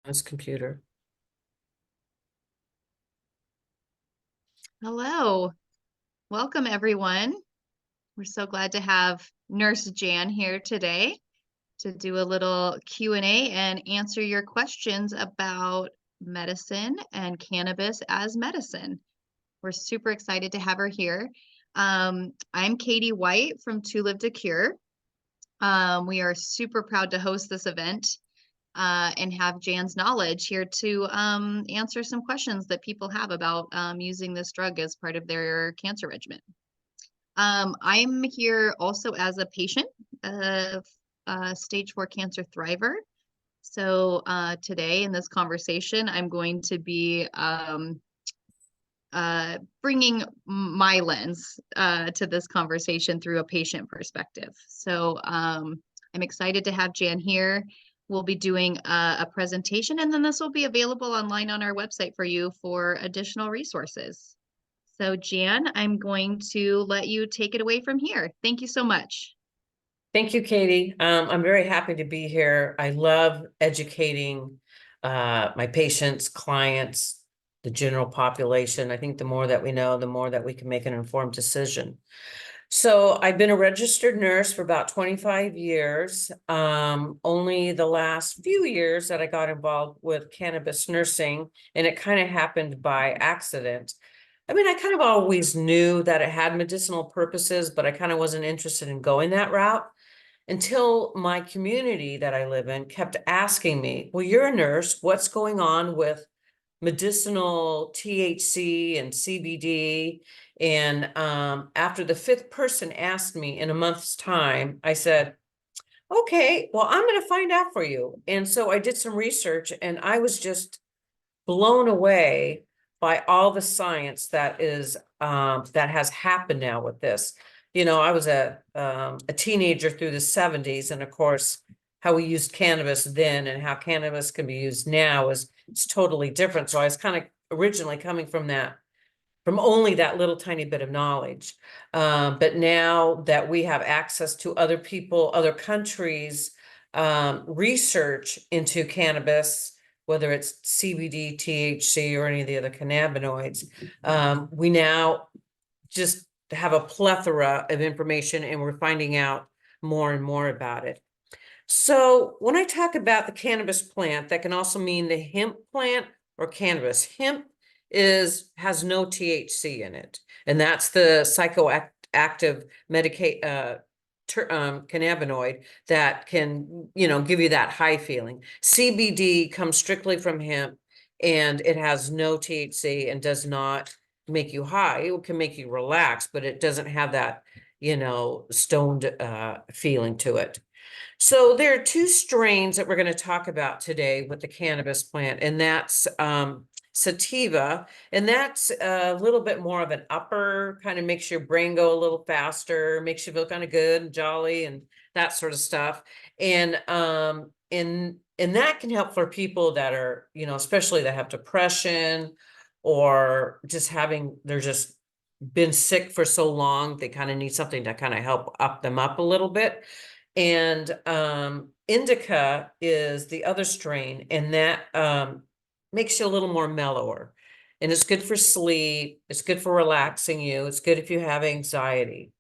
This computer. Hello, welcome everyone. We're so glad to have Nurse Jan here today to do a little Q&A and answer your questions about medicine and cannabis as medicine. We're super excited to have her here. I'm Katie White from To Live to Cure. We are super proud to host this event and have Jan's knowledge here to answer some questions that people have about using this drug as part of their cancer regimen. I'm here also as a patient of stage 4 cancer thriver. So today in this conversation, I'm going to be bringing my lens to this conversation through a patient perspective. So I'm excited to have Jan here. We'll be doing a presentation, and then this will be available online on our website for you for additional resources. So Jan, I'm going to let you take it away from here. Thank you so much. Thank you, Katie. I'm very happy to be here. I love educating my patients, clients, the general population. I think the more that we know, the more that we can make an informed decision. So I've been a registered nurse for about 25 years. Only the last few years that I got involved with cannabis nursing, and it kind of happened by accident. I mean, I kind of always knew that it had medicinal purposes, but I kind of wasn't interested in going that route until my community that I live in kept asking me, well, you're a nurse, what's going on with medicinal THC and CBD? And after the fifth person asked me in a month's time, I said, okay, well, I'm going to find out for you. And so I did some research, and I was just blown away by all the science that has happened now with this. You know, I was a teenager through the 70s, and of course, how we used cannabis then and how cannabis can be used now it's totally different. So I was kind of originally coming from only that little tiny bit of knowledge. But now that we have access to other people, other countries, research into cannabis, whether it's CBD, THC, or any of the other cannabinoids, we now just have a plethora of information, and we're finding out more and more about it. So when I talk about the cannabis plant, that can also mean the hemp plant or cannabis. Hemp has no THC in it, and that's the psychoactive cannabinoid that can, give you that high feeling. CBD comes strictly from hemp, and it has no THC and does not make you high. It can make you relax, but it doesn't have that, stoned feeling to it. So there are two strains that we're going to talk about today with the cannabis plant, and that's sativa, and that's a little bit more of an upper, kind of makes your brain go a little faster, makes you feel kind of good and jolly and that sort of stuff. And that can help for people that are, especially that have depression, or they're just been sick for so long, they kind of need something to kind of help up them up a little bit. And indica is the other strain, and that makes you a little more mellower. And it's good for sleep. It's good for relaxing you. It's good if you have anxiety.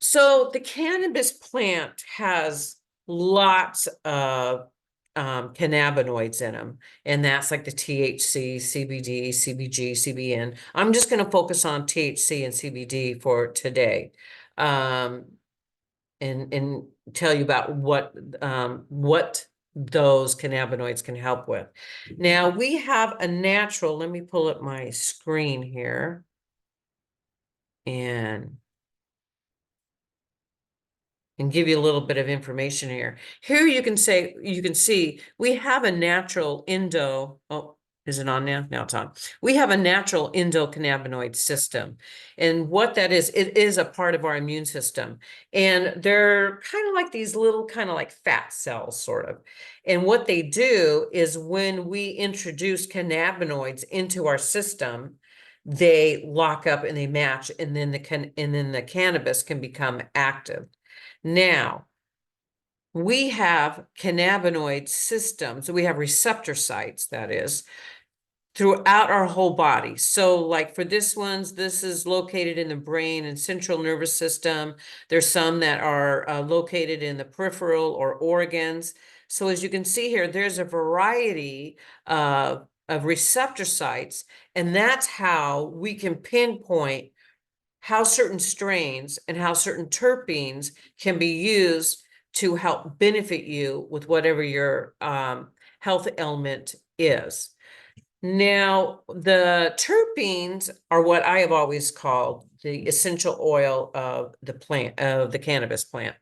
So the cannabis plant has lots of cannabinoids in them, and that's like the THC, CBD, CBG, CBN. I'm just going to focus on THC and CBD for today. And tell you about what those cannabinoids can help with. Now we have a natural, let me pull up my screen here and give you a little bit of information here. Here you can see we have a natural is it on now? Now it's on. We have a natural endocannabinoid system. And what that is, it is a part of our immune system. And they're kind of like these little kind of like fat cells, sort of. And what they do is when we introduce cannabinoids into our system, they lock up and they match, and then the cannabis can become active. Now, we have cannabinoid systems. We have receptor sites, that is, throughout our whole body. So like for this is located in the brain and central nervous system. There's some that are located in the peripheral or organs. So as you can see here, there's a variety of receptor sites, and that's how we can pinpoint how certain strains and how certain terpenes can be used to help benefit you with whatever your health ailment is. Now, the terpenes are what I have always called the essential oil of the plant, of the cannabis plant.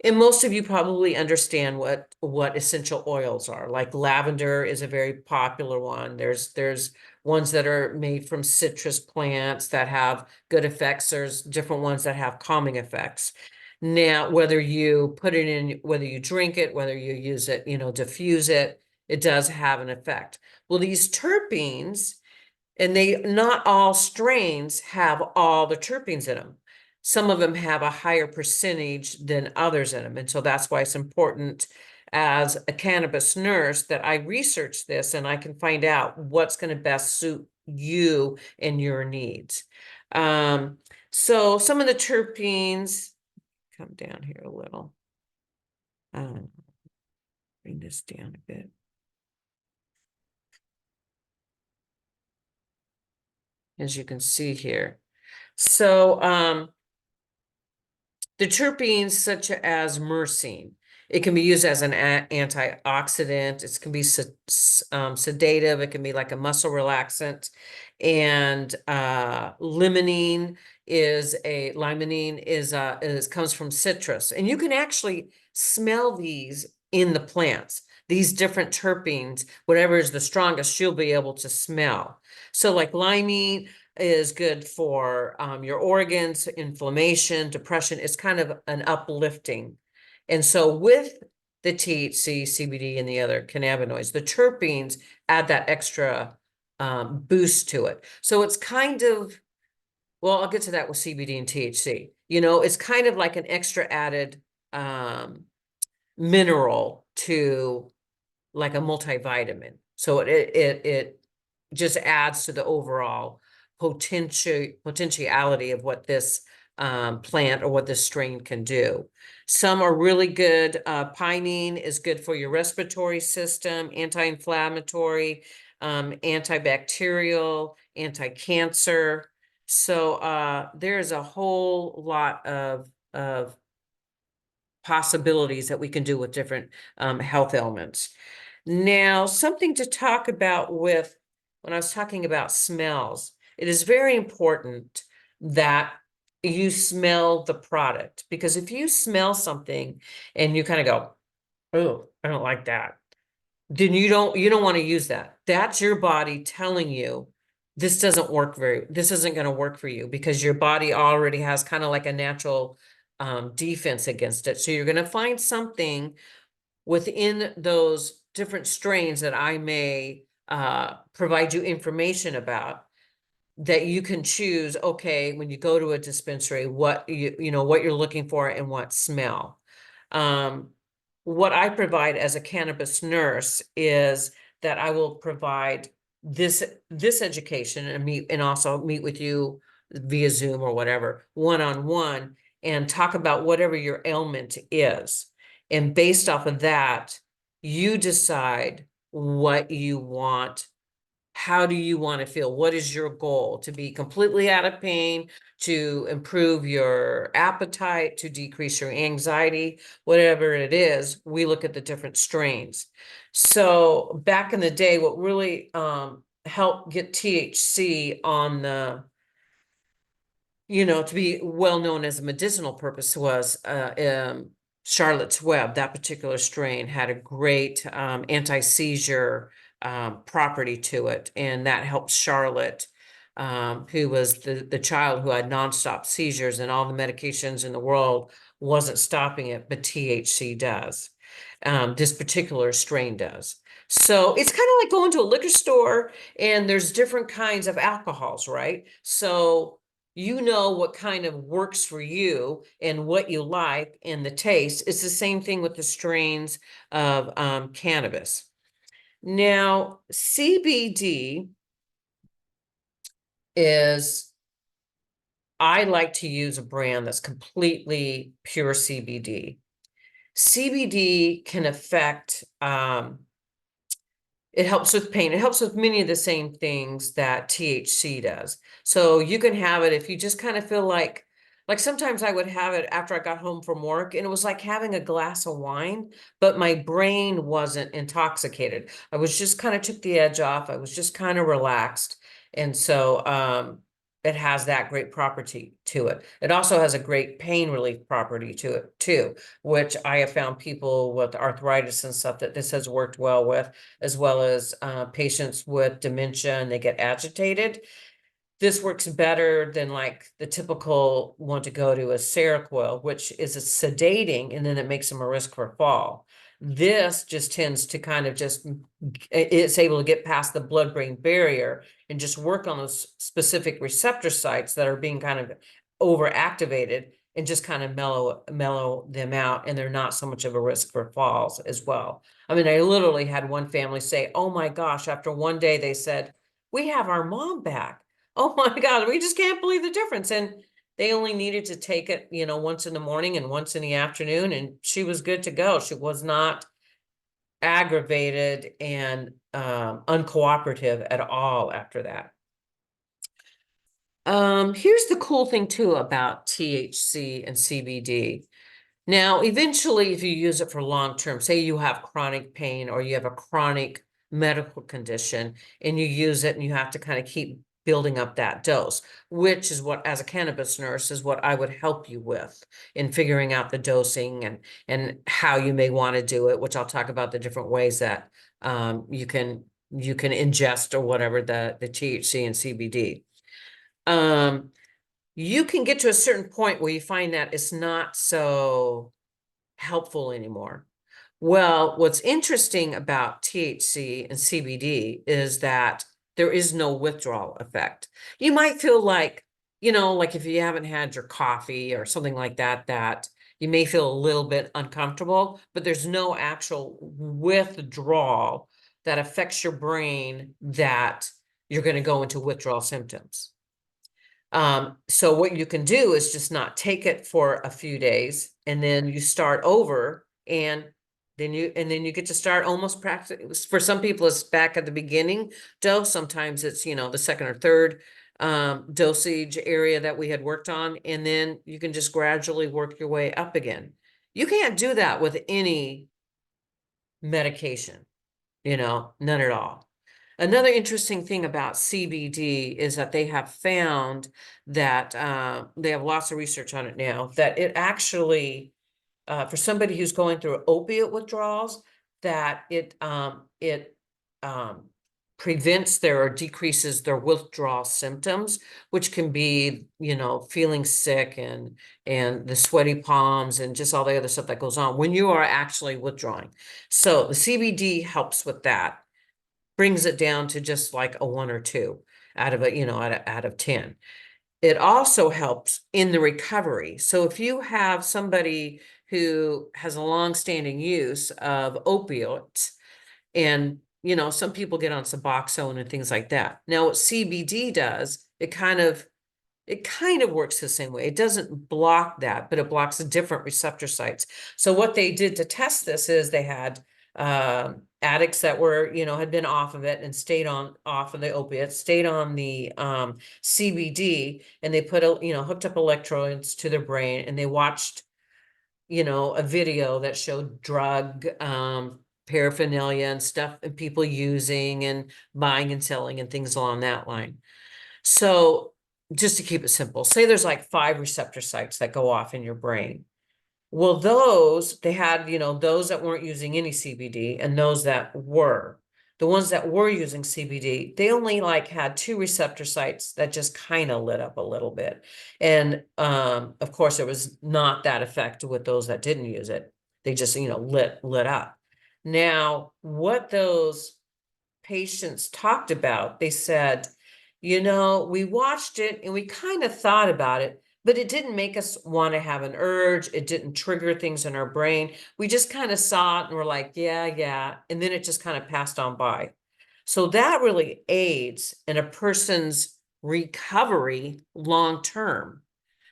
And most of you probably understand what essential oils are. Like lavender is a very popular one. There's ones that are made from citrus plants that have good effects. There's different ones that have calming effects. Now, whether you put it in, whether you drink it, whether you use it, diffuse it, it does have an effect. Well, these terpenes, and not all strains have all the terpenes in them. Some of them have a higher percentage than others in them. And so that's why it's important as a cannabis nurse that I research this and I can find out what's going to best suit you and your needs. So some of the terpenes, come down here a little. Bring this down a bit. As you can see here. So the terpenes such as myrcene, it can be used as an antioxidant. It can be sedative. It can be like a muscle relaxant. And limonene comes from citrus. And you can actually smell these in the plants. These different terpenes, whatever is the strongest, you'll be able to smell. So like limonene is good for your organs, inflammation, depression. It's kind of an uplifting. And so with the THC, CBD, and the other cannabinoids, the terpenes add that extra boost to it. So it's kind of, well, I'll get to that with CBD and THC. It's kind of like an extra added mineral to like a multivitamin. So it just adds to the overall potentiality of what this plant or what this strain can do. Some are really good. Pinene is good for your respiratory system, anti-inflammatory, antibacterial, anti-cancer. So there's a whole lot of possibilities that we can do with different health ailments. Now, something to talk about when I was talking about smells, it is very important that you smell the product, because if you smell something and you kind of go, oh, I don't like that, then you don't want to use that. That's your body telling you this isn't going to work for you, because your body already has kind of like a natural defense against it. So you're going to find something within those different strains that I may provide you information about, that you can choose, okay, when you go to a dispensary, what what you're looking for and what smell. What I provide as a cannabis nurse is that I will provide this education and also meet with you via Zoom or whatever, one-on-one, and talk about whatever your ailment is. And based off of that, you decide what you want. How do you want to feel? What is your goal? To be completely out of pain, to improve your appetite, to decrease your anxiety, whatever it is, we look at the different strains. So back in the day, what really helped get THC on the to be well known as a medicinal purpose was Charlotte's Web. That particular strain had a great anti-seizure property to it, and that helped Charlotte, who was the child who had nonstop seizures, and all the medications in the world wasn't stopping it, but THC does. This particular strain does. So it's kind of like going to a liquor store and there's different kinds of alcohols, right? So you know what kind of works for you and what you like and the taste. It's the same thing with the strains of cannabis. Now, CBD is, I like to use a brand that's completely pure CBD. CBD can affect, it helps with pain. It helps with many of the same things that THC does. So you can have it if you just kind of feel like sometimes I would have it after I got home from work, and it was like having a glass of wine, but my brain wasn't intoxicated. I was just kind of took the edge off. I was just kind of relaxed. And so it has that great property to it. It also has a great pain relief property to it too, which I have found people with arthritis and stuff that this has worked well with, as well as patients with dementia and they get agitated. This works better than like the typical one to go to is Seroquel, which is a sedating and then it makes them a risk for fall. This just tends to kind of just, it's able to get past the blood-brain barrier and just work on those specific receptor sites that are being kind of overactivated and just kind of mellow them out, and they're not so much of a risk for falls as well. I mean, I literally had one family say, oh my gosh, after one day they said, we have our mom back. Oh my God, we just can't believe the difference. And they only needed to take it, once in the morning and once in the afternoon, and she was good to go. She was not aggravated and uncooperative at all after that. Here's the cool thing too about THC and CBD. Now, eventually, if you use it for long term, say you have chronic pain or you have a chronic medical condition and you use it and you have to kind of keep building up that dose, which is what, as a cannabis nurse, is what I would help you with in figuring out the dosing and how you may want to do it, which I'll talk about the different ways that you can ingest or whatever the THC and CBD. You can get to a certain point where you find that it's not so helpful anymore. Well, what's interesting about THC and CBD is that there is no withdrawal effect. You might feel like if you haven't had your coffee or something like that, that you may feel a little bit uncomfortable, but there's no actual withdrawal that affects your brain that you're going to go into withdrawal symptoms. So what you can do is just not take it for a few days and then you start over, and then you get to start almost practice. For some people, it's back at the beginning dose. Sometimes it's, the second or third dosage area that we had worked on, and then you can just gradually work your way up again. You can't do that with any medication, none at all. Another interesting thing about CBD is that they have found that they have lots of research on it now, that it actually, for somebody who's going through opiate withdrawals, that it prevents their or decreases their withdrawal symptoms, which can be, feeling sick and the sweaty palms and just all the other stuff that goes on when you are actually withdrawing. So the CBD helps with that, brings it down to just like a 1 or 2 out of out of 10. It also helps in the recovery. So if you have somebody who has a long-standing use of opioids, and some people get on Suboxone and things like that. Now what CBD does, it kind of works the same way. It doesn't block that, but it blocks the different receptor sites. So what they did to test this is they had addicts that were, had been off of it and stayed off of the opiates, stayed on the CBD, and they hooked up electrodes to their brain, and they watched, a video that showed drug paraphernalia and stuff and people using and buying and selling and things along that line. So just to keep it simple, say there's like 5 receptor sites that go off in your brain. Well, they had, those that weren't using any CBD and those that were. The ones that were using CBD, they only had 2 receptor sites that just kind of lit up a little bit. And of course, it was not that effective with those that didn't use it. They just, lit up. Now, what those patients talked about, they said, we watched it and we kind of thought about it, but it didn't make us want to have an urge. It didn't trigger things in our brain. We just kind of saw it and we're like, yeah, yeah. And then it just kind of passed on by. So that really aids in a person's recovery long term.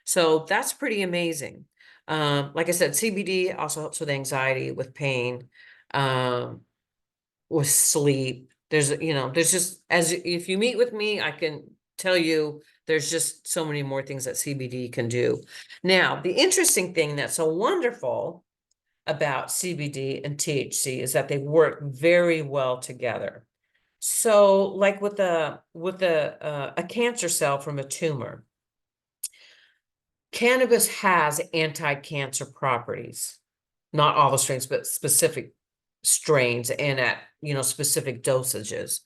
So that's pretty amazing. Like I said, CBD also helps with anxiety, with pain, um, with sleep. There's just, as if you meet with me, I can tell you there's just so many more things that CBD can do. Now, the interesting thing that's so wonderful about CBD and THC is that they work very well together. So, like a cancer cell from a tumor, cannabis has anti-cancer properties. Not all the strains, but specific strains and at, specific dosages.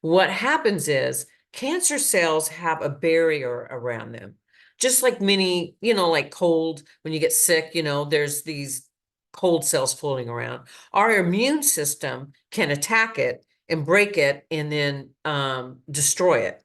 What happens is cancer cells have a barrier around them. Just like many, like cold, when you get sick, there's these cold cells floating around. Our immune system can attack it and break it and then destroy it.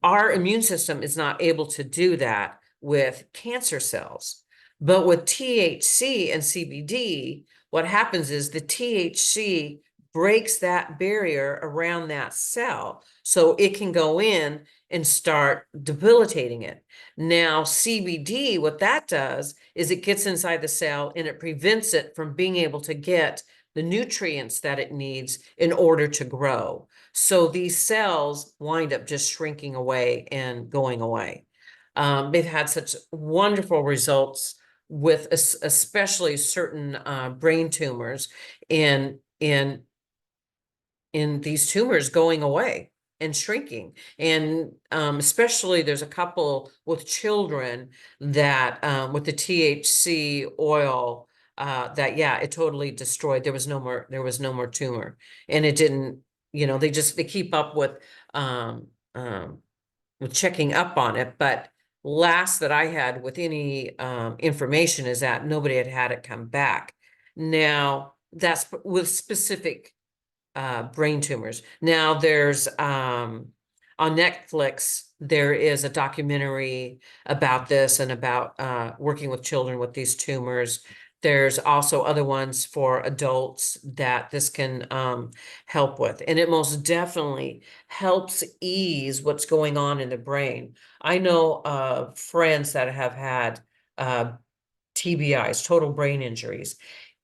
Our immune system is not able to do that with cancer cells. But with THC and CBD, what happens is the THC breaks that barrier around that cell so it can go in and start debilitating it. Now, CBD, what that does is it gets inside the cell and it prevents it from being able to get the nutrients that it needs in order to grow. So these cells wind up just shrinking away and going away. They've had such wonderful results with especially certain brain tumors in in in these tumors going away and shrinking. And especially there's a couple with children that with the THC oil that, yeah, it totally destroyed. There was no more tumor. And it didn't, they keep up um, um, with checking up on it. But last that I had with any information is that nobody had had it come back. Now, that's with specific brain tumors. Now there's on Netflix, there is a documentary about this and about working with children with these tumors. There's also other ones for adults that this can help with. And it most definitely helps ease what's going on in the brain. I know friends that have had uh, TBIs, total brain injuries.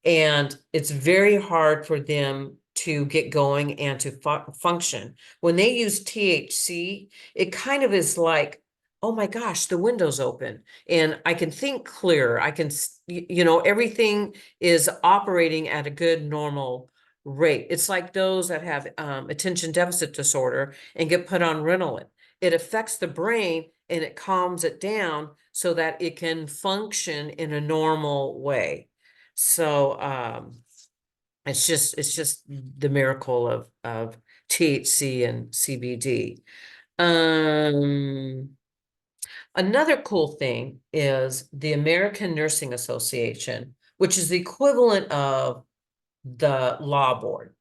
And it's very hard for them to get going and to function. When they use THC, it kind of is like, oh my gosh, the window's open and I can think clearer. I can, everything is operating at a good normal rate. It's like those that have attention deficit disorder and get put on Ritalin. It affects the brain and it calms it down so that it can function in a normal way. So it's just the miracle of THC and CBD. Um, Another cool thing is the American Nursing Association, which is the equivalent of the law board.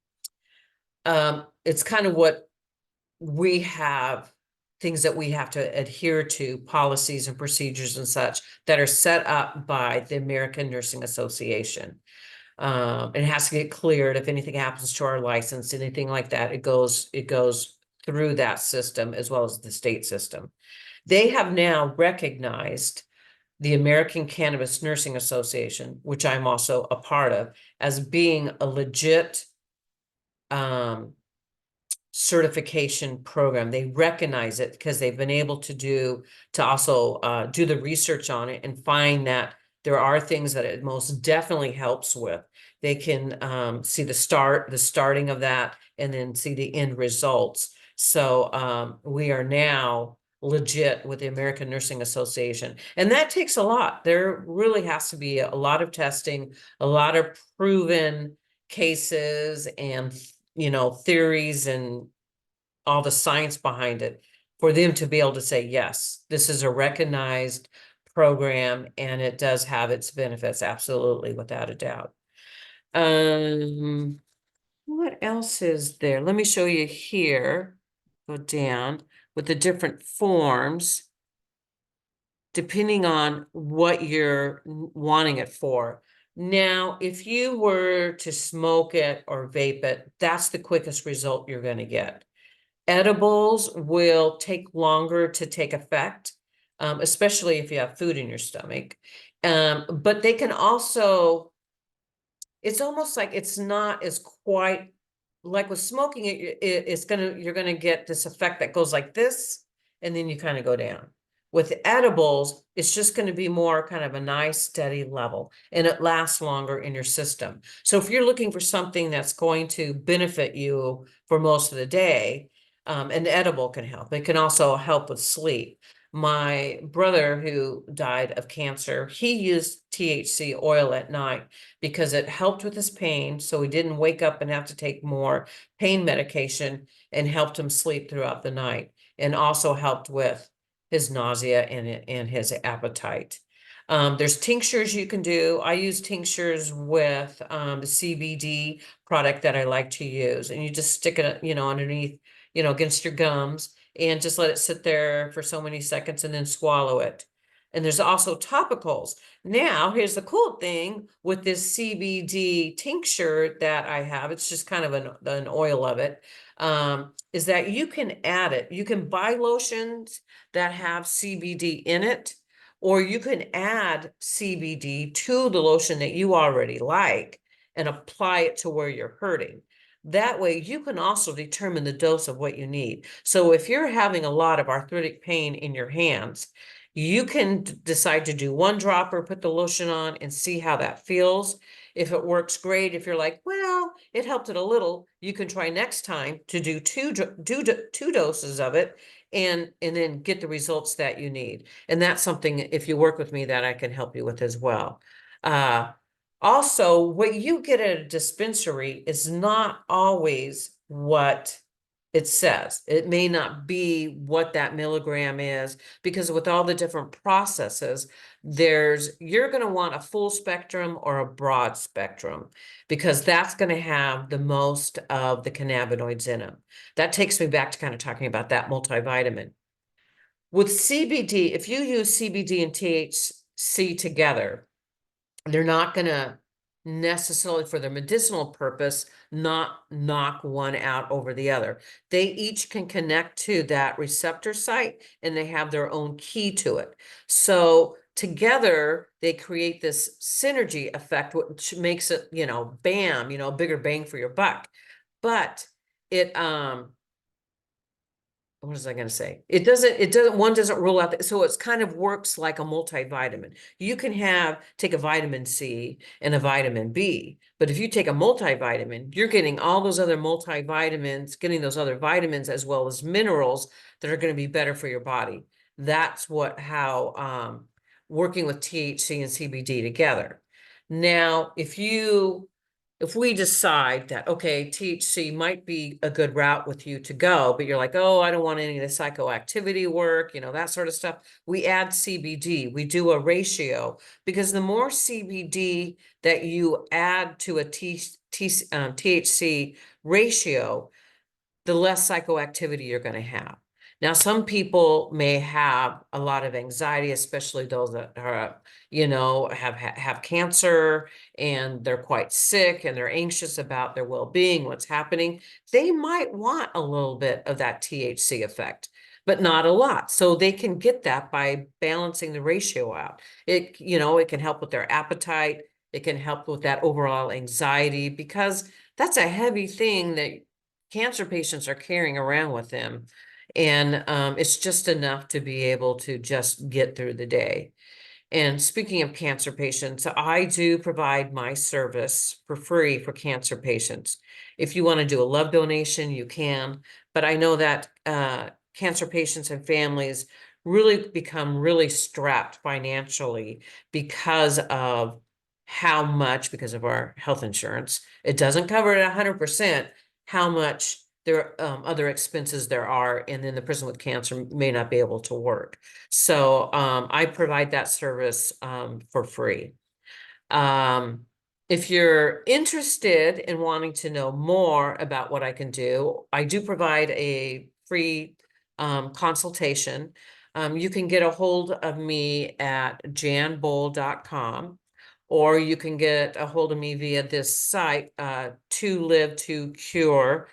It's kind of what we have, things that we have to adhere to, policies and procedures and such that are set up by the American Nursing Association. It has to get cleared if anything happens to our license, anything like that. It goes through that system as well as the state system. They have now recognized the American Cannabis Nursing Association, which I'm also a part of, as being a legit um, certification program. They recognize it because they've been able to also do the research on it and find that there are things that it most definitely helps with. They can see the starting of that and then see the end results. So we are now legit with the American Nursing Association. And that takes a lot. There really has to be a lot of testing, a lot of proven cases and theories and all the science behind it for them to be able to say, yes, this is a recognized program and it does have its benefits, absolutely, without a doubt. What else is there? Let me show you here. Go down. with the different forms, depending on what you're wanting it for. Now, if you were to smoke it or vape it, that's the quickest result you're going to get. Edibles will take longer to take effect, especially if you have food in your stomach. But they can also, it's almost like it's not as quite like with smoking you're gonna get this effect that goes like this, and then you kind of go down. With edibles, it's just going to be more kind of a nice steady level, and it lasts longer in your system. So if you're looking for something that's going to benefit you for most of the day, an edible can help. It can also help with sleep. My brother, who died of cancer, he used THC oil at night because it helped with his pain, so he didn't wake up and have to take more pain medication, and helped him sleep throughout the night, and also helped with his nausea and his appetite. There's tinctures you can do. I use tinctures with the CBD product that I like to use, and you just stick it, underneath, against your gums, and just let it sit there for so many seconds and then swallow it. And there's also topicals. Now, here's the cool thing with this CBD tincture that I have, it's just kind of an oil of it, is that you can add it. You can buy lotions that have CBD in it, or you can add CBD to the lotion that you already like and apply it to where you're hurting. That way, you can also determine the dose of what you need. So if you're having a lot of arthritic pain in your hands, you can decide to do one dropper, put the lotion on, and see how that feels. If it works, great. If you're like, well, it helped it a little, you can try next time to do two doses of it, and then get the results that you need. And that's something, if you work with me, that I can help you with as well. Also, what you get at a dispensary is not always what it says. It may not be what that milligram is, because with all the different processes, you're going to want a full spectrum or a broad spectrum, because that's going to have the most of the cannabinoids in them. That takes me back to kind of talking about that multivitamin. With CBD, if you use CBD and THC together, they're not going to necessarily, for their medicinal purpose, not knock one out over the other. They each can connect to that receptor site, and they have their own key to it. So together they create this synergy effect, which makes it, bam, bigger bang for your buck. But it what was I going to say? One doesn't rule out that. So it's kind of works like a multivitamin. You can take a vitamin C and a vitamin B, but if you take a multivitamin, you're getting all those other multivitamins, getting those other vitamins as well as minerals that are going to be better for your body. That's how working with THC and CBD together. Now, if we decide that, okay, THC might be a good route with you to go, but you're like, oh, I don't want any of the psychoactivity work, that sort of stuff, we add CBD. We do a ratio, because the more CBD that you add to a THC ratio, the less psychoactivity you're going to have. Now, some people may have a lot of anxiety, especially those that are, have cancer, and they're quite sick and they're anxious about their well-being, what's happening. They might want a little bit of that THC effect, but not a lot. So they can get that by balancing the ratio out. It can help with their appetite. It can help with that overall anxiety, because that's a heavy thing that cancer patients are carrying around with them. And it's just enough to be able to just get through the day. And speaking of cancer patients, I do provide my service for free for cancer patients. If you want to do a love donation, you can. But I know that cancer patients and families really become really strapped financially because of because of our health insurance. It doesn't cover it 100%, how much other expenses there are, and then the person with cancer may not be able to work. So I provide that service for free. If you're interested in wanting to know more about what I can do, I do provide a free consultation. You can get a hold of me at janboal.com, or you can get a hold of me via this site, to live to cure.org,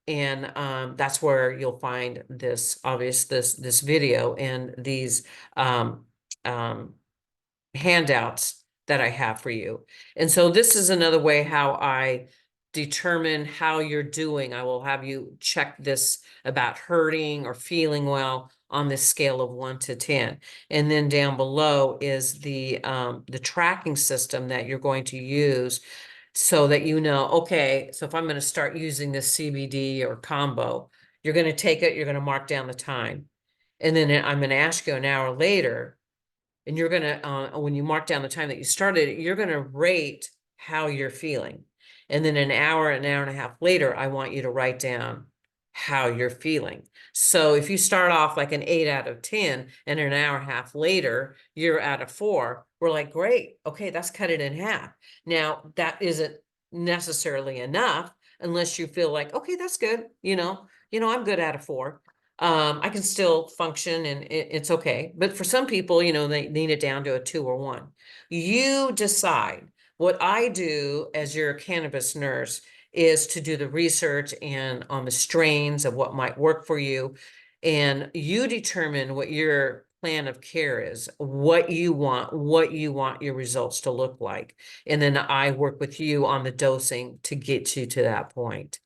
and that's where you'll find this video and these um, um, handouts that I have for you. And so this is another way how I determine how you're doing. I will have you check this about hurting or feeling well on this scale of 1 to 10. And then down below is the tracking system that you're going to use so that you know, okay, so if I'm going to start using this CBD or combo, you're going to take it, you're going to mark down the time. And then I'm going to ask you an hour later, and you're gonna, when you mark down the time that you started, you're gonna rate how you're feeling. And then an hour and a half later, I want you to write down how you're feeling. So if you start off like an 8 out of 10, and an hour and a half later, you're at a 4, we're like, great, okay, that's cut it in half. Now, that isn't necessarily enough unless you feel like, okay, that's good, I'm good at a 4. I can still function, and it's okay. But for some people, they need it down to a 2 or 1. You decide. What I do as your cannabis nurse is to do the research and on the strains of what might work for you. And you determine what your plan of care is, what you want your results to look like. And then I work with you on the dosing to get you to that point.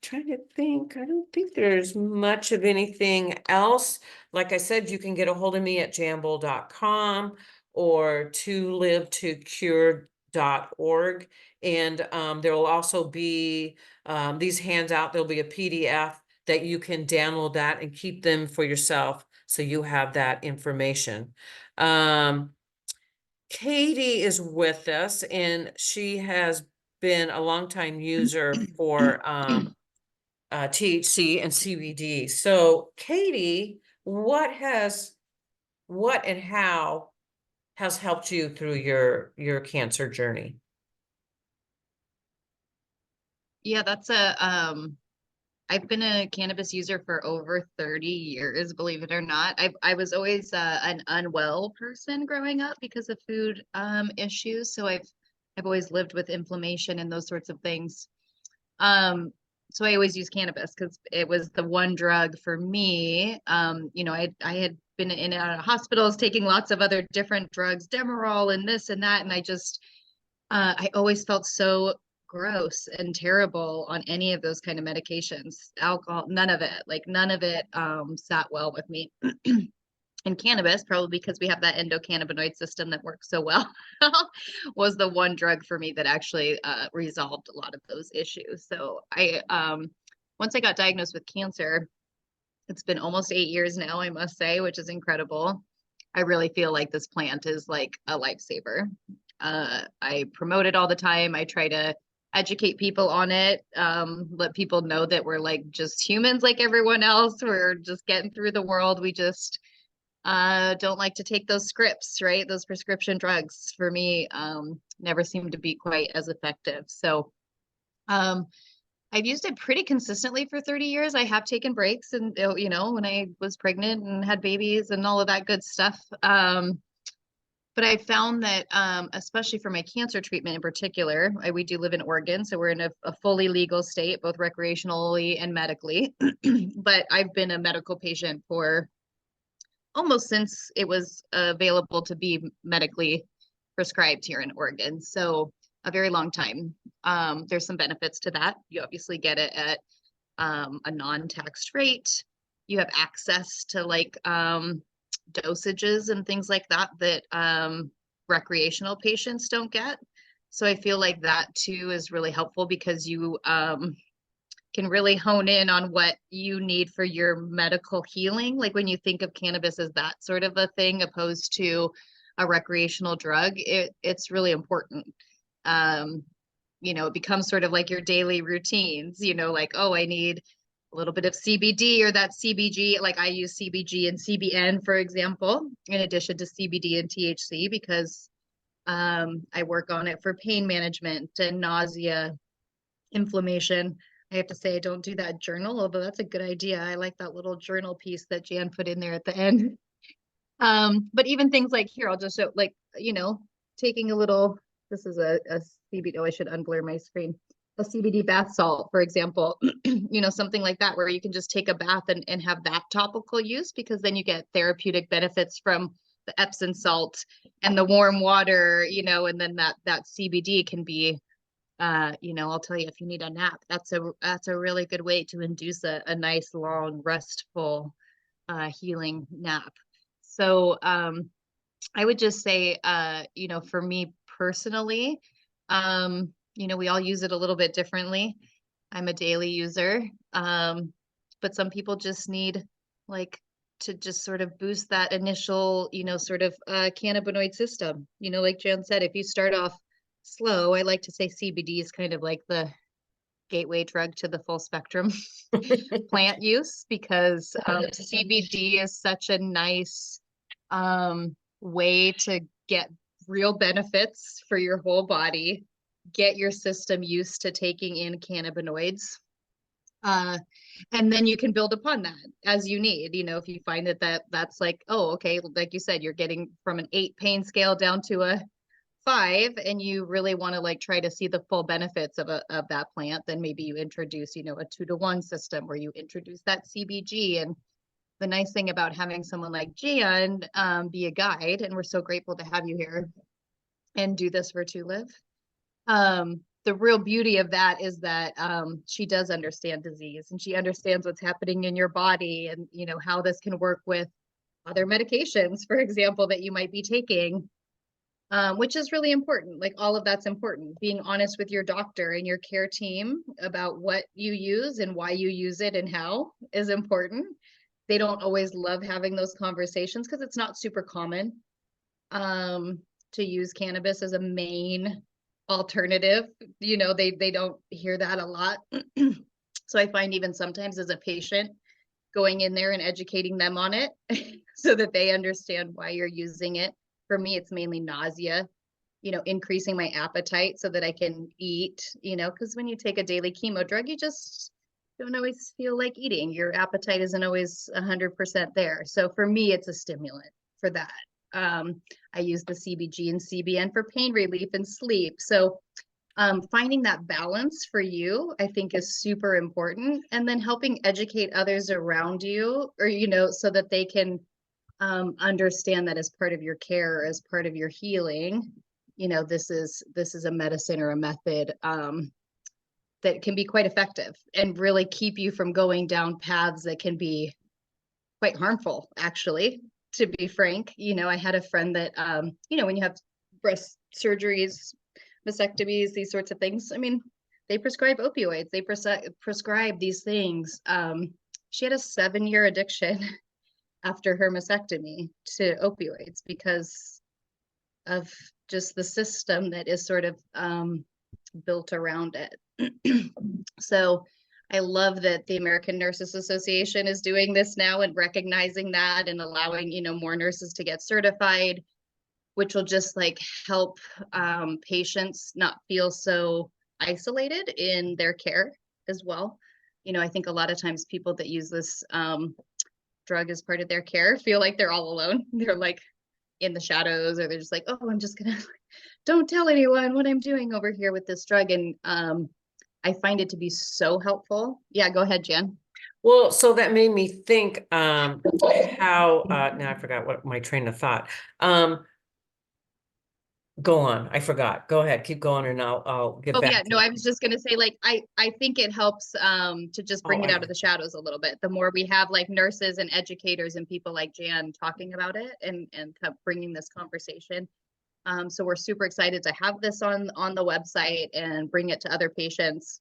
Trying to think. I don't think there's much of anything else. Like I said, you can get a hold of me at jamboal.com or to live to cure.org. And there will also be these handouts. There'll be a PDF that you can download that and keep them for yourself, so you have that information. Katie is with us, and she has been a longtime user for THC and CBD. So, Katie, what and how has helped you through your cancer journey? Yeah, I've been a cannabis user for over 30 years, believe it or not. I was always an unwell person growing up because of food issues, so I've always lived with inflammation and those sorts of things. So I always use cannabis because it was the one drug for me. I had been in and out of hospitals taking lots of other different drugs, Demerol and this and that, and I always felt so gross and terrible on any of those kind of medications. Alcohol, none of it sat well with me. And cannabis, probably because we have that endocannabinoid system that works so well, was the one drug for me that actually resolved a lot of those issues. So once I got diagnosed with cancer, it's been almost 8 years now, I must say, which is incredible. I really feel like this plant is like a lifesaver. I promote it all the time. I try to educate people on it, let people know that we're like just humans like everyone else. We're just getting through the world. We just don't like to take those scripts, right? Those prescription drugs for me never seem to be quite as effective. So um, I've used it pretty consistently for 30 years. I have taken breaks and, when I was pregnant and had babies and all of that good stuff. But I found that, especially for my cancer treatment in particular, we do live in Oregon, so we're in a fully legal state, both recreationally and medically. But I've been a medical patient for almost since it was available to be medically prescribed here in Oregon. So a very long time. There's some benefits to that. You obviously get it at a non-taxed rate. You have access to dosages and things like that recreational patients don't get. So I feel like that too is really helpful because you can really hone in on what you need for your medical healing. Like when you think of cannabis as that sort of a thing, opposed to a recreational drug, it's really important. Um, it becomes sort of like your daily routines, like, oh, I need a little bit of CBD or that CBG. Like I use CBG and CBN, for example, in addition to CBD and THC, because I work on it for pain management and nausea, inflammation. I have to say I don't do that journal, although that's a good idea. I like that little journal piece that Jan put in there at the end. But even things like here, I'll just show like, taking a little, this is a CBD, oh, I should unblur my screen. A CBD bath salt, for example, something like that, where you can just take a bath and have that topical use, because then you get therapeutic benefits from the Epsom salt and the warm water, and then that CBD can be, I'll tell you, if you need a nap, that's a really good way to induce a nice, long, restful, healing nap. So, I would just say, for me personally, we all use it a little bit differently. I'm a daily user, but some people just need like to just sort of boost that initial, sort of cannabinoid system. Like Jan said, if you start off slow, I like to say CBD is kind of like the gateway drug to the full spectrum plant use, because CBD is such a nice way to get real benefits for your whole body, get your system used to taking in cannabinoids. And then you can build upon that as you need. If you find that's like, oh, okay, like you said, you're getting from an 8 pain scale down to a 5, and you really want to like try to see the full benefits of that plant, then maybe you introduce, a 2-to-1 system where you introduce that CBG. And the nice thing about having someone like Jan be a guide, and we're so grateful to have you here and do this for To Live. The real beauty of that is that she does understand disease, and she understands what's happening in your body, and how this can work with other medications, for example, that you might be taking, which is really important. Like, all of that's important. Being honest with your doctor and your care team about what you use and why you use it and how is important. They don't always love having those conversations because it's not super common to use cannabis as a main alternative. They don't hear that a lot. So I find even sometimes as a patient, going in there and educating them on it so that they understand why you're using it. For me, it's mainly nausea, increasing my appetite so that I can eat, because when you take a daily chemo drug, you just don't always feel like eating. Your appetite isn't always 100% there. So for me, it's a stimulant for that. I use the CBG and CBN for pain relief and sleep. So finding that balance for you, I think, is super important. And then helping educate others around you, or, so that they can understand that as part of your care, as part of your healing, this is a medicine or a method that can be quite effective and really keep you from going down paths that can be quite harmful, actually, to be frank. I had a friend that, when you have breast surgeries, mastectomies, these sorts of things, I mean, they prescribe opioids, they prescribe these things. She had a 7-year addiction after her mastectomy to opioids because of just the system that is sort of built around it. So I love that the American Nurses Association is doing this now and recognizing that and allowing, more nurses to get certified, which will just like help patients not feel so isolated in their care as well. I think a lot of times people that use this drug as part of their care feel like they're all alone. They're like in the shadows, or they're just like, oh, I'm just gonna don't tell anyone what I'm doing over here with this drug. And I find it to be so helpful. Yeah, go ahead, Jan. Well, so that made me think how now I forgot what my train of thought. Go on. I forgot. Go ahead. Keep going and I'll get Oh back yeah, to no, it. I was just gonna say, like, I think it helps to just Oh, bring it out of the shadows a little bit. The more we have like nurses and educators and people like Jan talking about it and bringing this conversation. So we're super excited to have this on the website and bring it to other patients.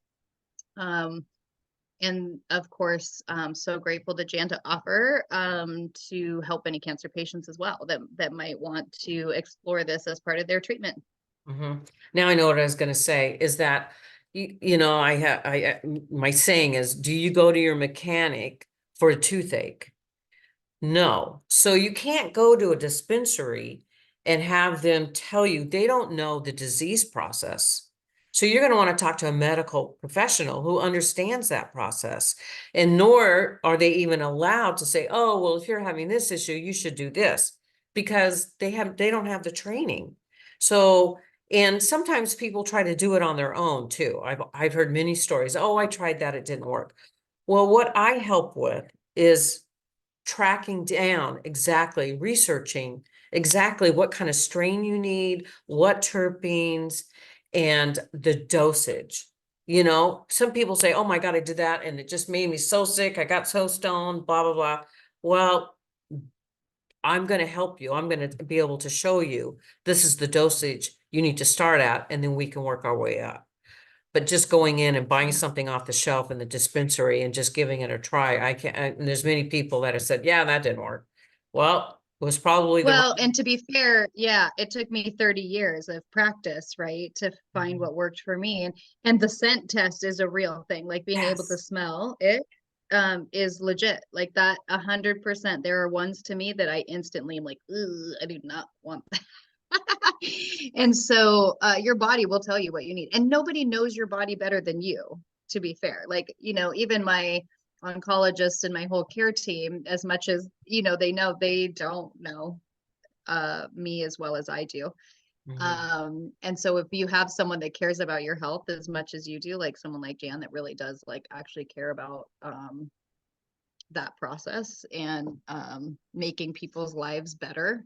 And of course, so grateful to Jan to offer to help any cancer patients as well that might want to explore this as part of their treatment. Now I know what I was going to say is that, my saying is, do you go to your mechanic for a toothache? No. So you can't go to a dispensary and have them tell you they don't know the disease process. So you're going to want to talk to a medical professional who understands that process. And nor are they even allowed to say, oh, well, if you're having this issue, you should do this, because they don't have the training. So, and sometimes people try to do it on their own too. I've heard many stories. Oh, I tried that, it didn't work. Well, what I help with is tracking down exactly, researching exactly what kind of strain you need, what terpenes, and the dosage. You know, some people say, oh my God, I did that and it just made me so sick. I got so stoned, blah, blah, blah. Well, I'm going to help you. I'm going to be able to show you this is the dosage you need to start at, and then we can work our way up. But just going in and buying something off the shelf in the dispensary and just giving it a try, I can't, and there's many people that have said, yeah, that didn't work. Well, it was probably the Well, wrong. and to be fair, yeah, it took me 30 years of practice, right, to find Mhm. what worked for me. And the scent test is a real thing. Like being able to Yes. smell it is legit. Like that 100%. There are ones to me that I instantly am like, "Ugh, I do not want that." And so your body will tell you what you need. And nobody knows your body better than you, to be fair. Like, even my oncologist and my whole care team, as much as, they know, they don't know me as well as I do. Mhm. And so if you have someone that cares about your health as much as you do, like someone like Jan that really does like actually care about that process and making people's lives better,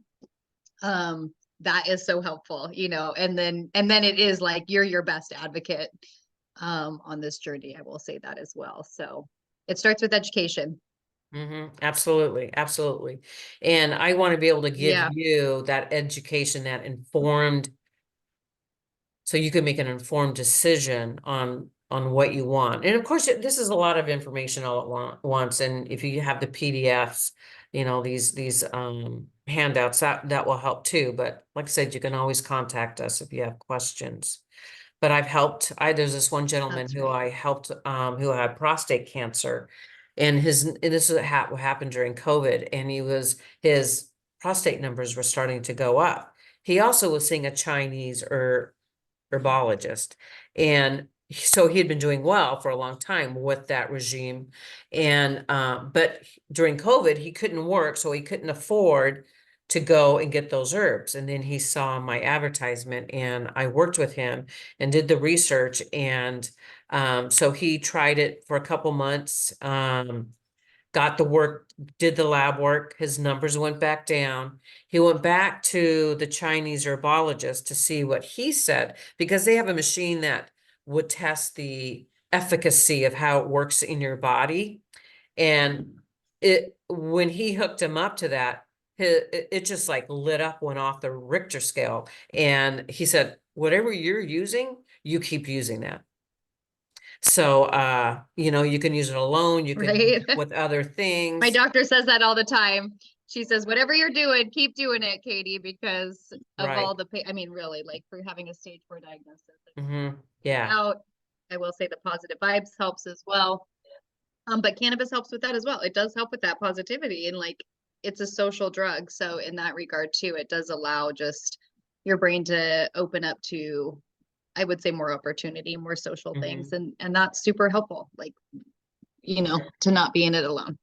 that is so helpful, and then it is like you're your best advocate on this journey. I will say that as well. So it starts with education. Absolutely, absolutely. And I want to be able to give Yeah, you that education, that informed, so you can make an informed decision on what you want. And of course, this is a lot of information all at once. And if you have the PDFs, these handouts, that will help too. But like I said, you can always contact us if you have questions. But there's this one gentleman that's who right. I helped, who had prostate cancer. And this is what happened during COVID. And his prostate numbers were starting to go up. He also was seeing a Chinese herbologist. And so he had been doing well for a long time with that regime. And but during COVID, he couldn't work, so he couldn't afford to go and get those herbs. And then he saw my advertisement, and I worked with him and did the research. And so he tried it for a couple months. Got the work, did the lab work, his numbers went back down. He went back to the Chinese herbologist to see what he said, because they have a machine that would test the efficacy of how it works in your body. And when he hooked him up to that, it just like lit up, went off the Richter scale. And he said, whatever you're using, you keep using that. So, you can use it alone, you can use Right. it with other My things. doctor says that all the time. She says, whatever you're doing, keep doing it, Katie, because of Right. all the pain. I mean, really, like for having a stage 4 diagnosis, Yeah. out. I will say the positive vibes helps as well. But cannabis helps with that as well. It does help with that positivity, and like it's a social drug. So in that regard too, it does allow just your brain to open up to, I would say, more opportunity, more social things. hmm And that's super helpful, like, to not be in it alone.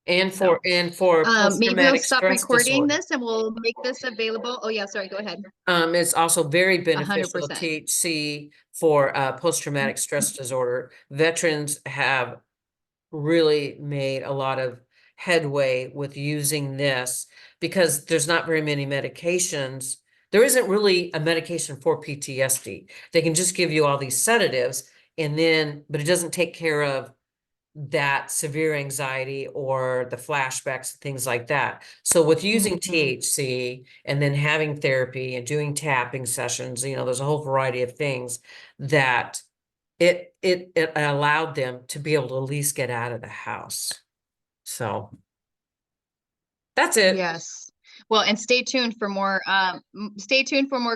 So And for maybe we'll post-traumatic stop stress recording disorder. this and we'll make this available. Oh yeah, sorry, go ahead. It's also very A hundred beneficial, percent. THC, for post-traumatic stress disorder. Veterans have really made a lot of headway with using this, because there's not very many medications. There isn't really a medication for PTSD. They can just give you all these sedatives, but it doesn't take care of that severe anxiety or the flashbacks, things like that. So with using Mhm. THC and then having therapy and doing tapping sessions, there's a whole variety of things that it allowed them to be able to at least get out of the house. So that's it. Yes. Well, and stay tuned for more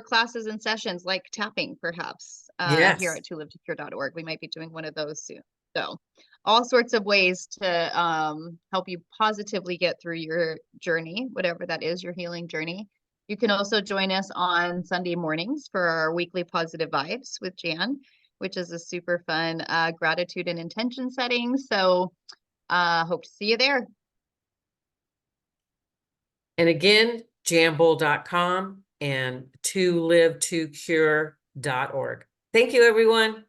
classes and sessions like tapping, perhaps, here Yes. at tolivetocure.org. We might be doing one of those soon. So all sorts of ways to help you positively get through your journey, whatever that is, your healing journey. You can also join us on Sunday mornings for our weekly positive vibes with Jan. which is a super fun gratitude and intention setting. So hope to see you there. And again, janboal.com and to live to cure.org. Thank you, everyone.